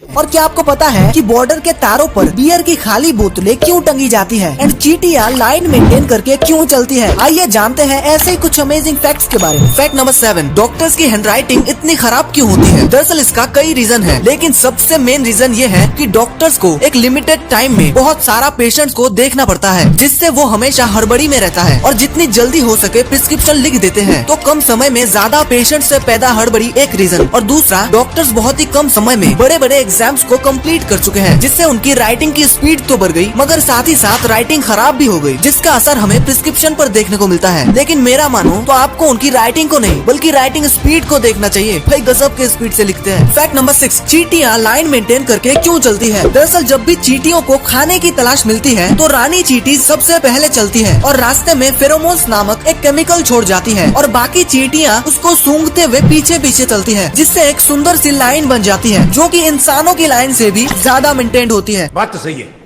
और क्या आपको पता है कि बॉर्डर के तारों पर बियर की खाली बोतलें क्यों टंगी जाती है एंड चींटियां लाइन मेंटेन करके क्यों चलती है? आइए जानते हैं ऐसे ही कुछ अमेजिंग फैक्ट्स के बारे में। फैक्ट नंबर 7, डॉक्टर्स की हैंडराइटिंग इतनी खराब क्यों होती है? दरअसल इसका कई रीजन है, लेकिन सबसे मेन रीजन ये है कि डॉक्टर्स को एक लिमिटेड टाइम में बहुत सारा पेशेंट्स को देखना पड़ता है, जिससे वो हमेशा हड़बड़ी में रहता है और जितनी जल्दी हो सके प्रिस्क्रिप्शन लिख देते हैं। तो कम समय में ज्यादा पेशेंट से पैदा हड़बड़ी एक रीजन, और दूसरा डॉक्टर्स बहुत ही कम समय में बड़े बड़े एग्जाम्स को कंप्लीट कर चुके हैं, जिससे उनकी राइटिंग की स्पीड तो बढ़ गई मगर साथ ही साथ राइटिंग खराब भी हो गई, जिसका असर हमें प्रिस्क्रिप्शन पर देखने को मिलता है। लेकिन मेरा मानो तो आपको उनकी राइटिंग को नहीं बल्कि राइटिंग स्पीड को देखना चाहिए। भाई गजब के स्पीड से लिखते हैं। फैक्ट नंबर 6, चींटियां लाइन मेंटेन करके क्यों चलती है? दरअसल जब भी चींटियों को खाने की तलाश मिलती है तो रानी चींटी सबसे पहले चलती है और रास्ते में फेरोमोन्स नामक एक केमिकल छोड़ जाती है और बाकी चींटियां उसको सूंघते हुए पीछे पीछे चलती है, जिससे एक सुंदर सी लाइन बन जाती है जो कि इंसानों की लाइन से भी ज्यादा मेंटेन होती है। बात तो सही है।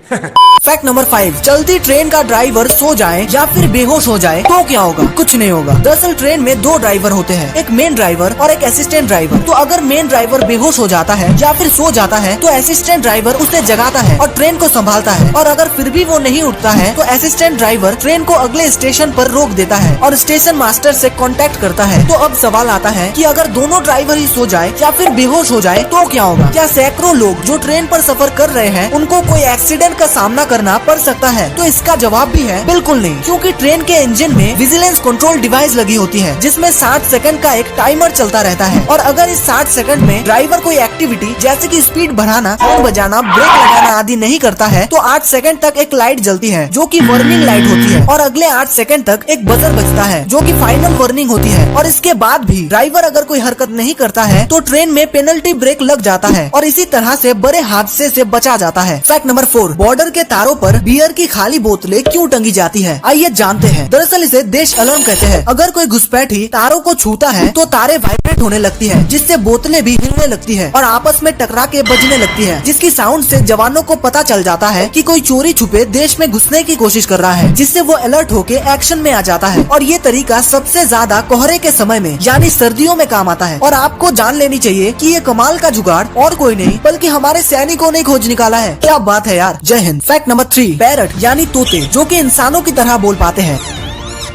फैक्ट नंबर 5, चलती ट्रेन का ड्राइवर सो जाए या फिर बेहोश हो जाए तो क्या होगा? कुछ नहीं होगा। दरअसल ट्रेन में 2 ड्राइवर होते हैं, एक मेन ड्राइवर और एक असिस्टेंट ड्राइवर। तो अगर मेन ड्राइवर बेहोश हो जाता है या फिर सो जाता है तो असिस्टेंट ड्राइवर उसे जगाता है और ट्रेन को संभालता है, और अगर फिर भी वो नहीं उठता है तो असिस्टेंट ड्राइवर ट्रेन को अगले स्टेशन पर रोक देता है और स्टेशन मास्टर से कांटेक्ट करता है। तो अब सवाल आता है कि अगर दोनों ड्राइवर ही सो जाए या फिर बेहोश हो जाए तो क्या होगा? क्या सैकड़ों लोग जो ट्रेन पर सफर कर रहे हैं उनको कोई एक्सीडेंट का सामना करना पड़ सकता है? तो इसका जवाब भी है बिल्कुल नहीं, क्योंकि ट्रेन के इंजन में विजिलेंस कंट्रोल डिवाइस लगी होती है जिसमें 60 सेकंड का एक टाइमर चलता रहता है, और अगर इस 60 सेकंड में ड्राइवर कोई एक्टिविटी जैसे कि स्पीड बढ़ाना, हॉर्न बजाना, ब्रेक लगाना आदि नहीं करता है तो 8 सेकंड तक एक लाइट जलती है जो कि वार्निंग लाइट होती है, और अगले 8 सेकंड तक एक बजर बजता है जो कि फाइनल वार्निंग होती है, और इसके बाद भी ड्राइवर अगर कोई हरकत नहीं करता है तो ट्रेन में पेनल्टी ब्रेक लग जाता है और इसी तरह से बड़े हादसे से बचा जाता है। फैक्ट नंबर 4, बॉर्डर के तारों पर बियर की खाली बोतलें क्यों टंगी जाती है? आइए जानते हैं। दरअसल इसे देश अलार्म कहते हैं। अगर कोई घुसपैठी तारों को छूता है तो तारे वाइब्रेट होने लगती है, जिससे बोतलें भी हिलने लगती है और आपस में टकरा के बजने लगती है, जिसकी साउंड से जवानों को पता चल जाता है कि कोई चोरी छुपे देश में घुसने की कोशिश कर रहा है, जिससे वो अलर्ट होके एक्शन में आ जाता है। और ये तरीका सबसे ज्यादा कोहरे के समय में यानी सर्दियों में काम आता है, और आपको जान लेनी चाहिए कि ये कमाल का जुगाड़ और कोई नहीं बल्कि हमारे सैनिकों ने खोज निकाला है। क्या बात है यार, जय हिंद। फैक्ट नंबर 3, पैरट यानी तोते जो कि इंसानों की तरह बोल पाते हैं।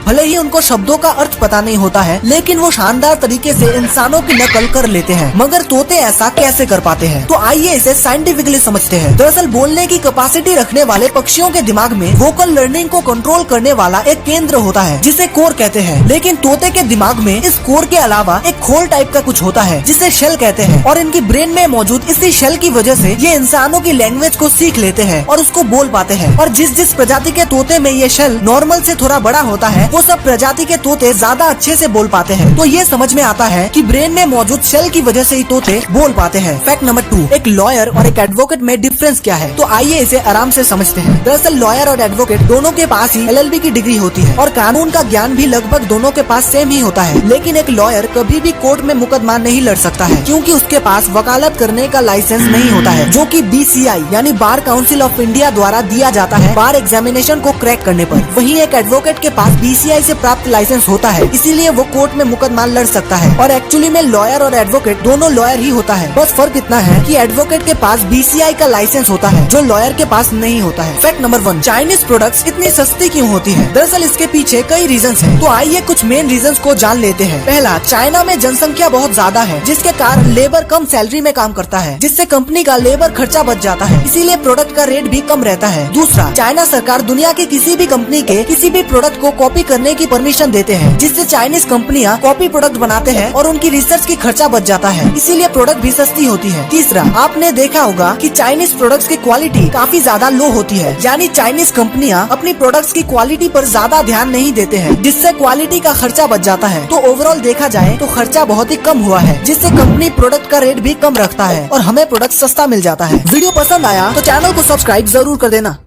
भले ही उनको शब्दों का अर्थ पता नहीं होता है, लेकिन वो शानदार तरीके से इंसानों की नकल कर लेते हैं। मगर तोते ऐसा कैसे कर पाते हैं? तो आइए इसे साइंटिफिकली समझते हैं। दरअसल बोलने की कैपेसिटी रखने वाले पक्षियों के दिमाग में वोकल लर्निंग को कंट्रोल करने वाला एक केंद्र होता है जिसे कोर कहते हैं, लेकिन तोते के दिमाग में इस कोर के अलावा एक खोल टाइप का कुछ होता है जिसे शेल कहते हैं, और इनकी ब्रेन में मौजूद इसी शेल की वजह से ये इंसानों की लैंग्वेज को सीख लेते हैं और उसको बोल पाते हैं। और जिस जिस प्रजाति के तोते में ये शेल नॉर्मल से थोड़ा बड़ा होता है वो सब प्रजाति के तोते ज्यादा अच्छे से बोल पाते हैं। तो ये समझ में आता है कि ब्रेन में मौजूद शेल की वजह से ही तोते बोल पाते हैं। फैक्ट नंबर 2, एक लॉयर और एक एडवोकेट में डिफरेंस क्या है? तो आइए इसे आराम से समझते हैं। दरअसल लॉयर और एडवोकेट दोनों के पास ही LLB की डिग्री होती है और कानून का ज्ञान भी लगभग दोनों के पास सेम ही होता है, लेकिन एक लॉयर कभी भी कोर्ट में मुकदमा नहीं लड़ सकता है क्योंकि उसके पास वकालत करने का लाइसेंस नहीं होता है, जो कि BCI यानी बार काउंसिल ऑफ इंडिया द्वारा दिया जाता है बार एग्जामिनेशन को क्रैक करने पर। वहीं एक एडवोकेट के पास BCI से प्राप्त लाइसेंस होता है, इसीलिए वो कोर्ट में मुकदमा लड़ सकता है। और एक्चुअली में लॉयर और एडवोकेट दोनों लॉयर ही होता है, बस फर्क इतना है कि एडवोकेट के पास BCI का लाइसेंस होता है जो लॉयर के पास नहीं होता है। फैक्ट नंबर 1, चाइनीज प्रोडक्ट्स इतनी सस्ती क्यों होती है? दरअसल इसके पीछे कई रीजंस हैं, तो आइए कुछ मेन रीजंस को जान लेते हैं। पहला, चाइना में जनसंख्या बहुत ज्यादा है जिसके कारण लेबर कम सैलरी में काम करता है, जिससे कंपनी का लेबर खर्चा बच जाता है, इसीलिए प्रोडक्ट का रेट भी कम रहता है। दूसरा, चाइना सरकार दुनिया की किसी भी कंपनी के किसी भी प्रोडक्ट को कॉपी करने की परमिशन देते हैं, जिससे चाइनीज कंपनियां कॉपी प्रोडक्ट बनाते हैं और उनकी रिसर्च की खर्चा बच जाता है, इसीलिए प्रोडक्ट भी सस्ती होती है। तीसरा, आपने देखा होगा कि चाइनीज प्रोडक्ट्स की क्वालिटी काफी ज्यादा लो होती है, यानी चाइनीज कंपनियां अपनी प्रोडक्ट्स की क्वालिटी पर ज्यादा ध्यान नहीं देते हैं, जिससे क्वालिटी का खर्चा बच जाता है। तो ओवरऑल देखा जाए तो खर्चा बहुत ही कम हुआ है, जिससे कंपनी प्रोडक्ट का रेट भी कम रखता है और हमें प्रोडक्ट सस्ता मिल जाता है। वीडियो पसंद आया तो चैनल को सब्सक्राइब जरूर कर देना।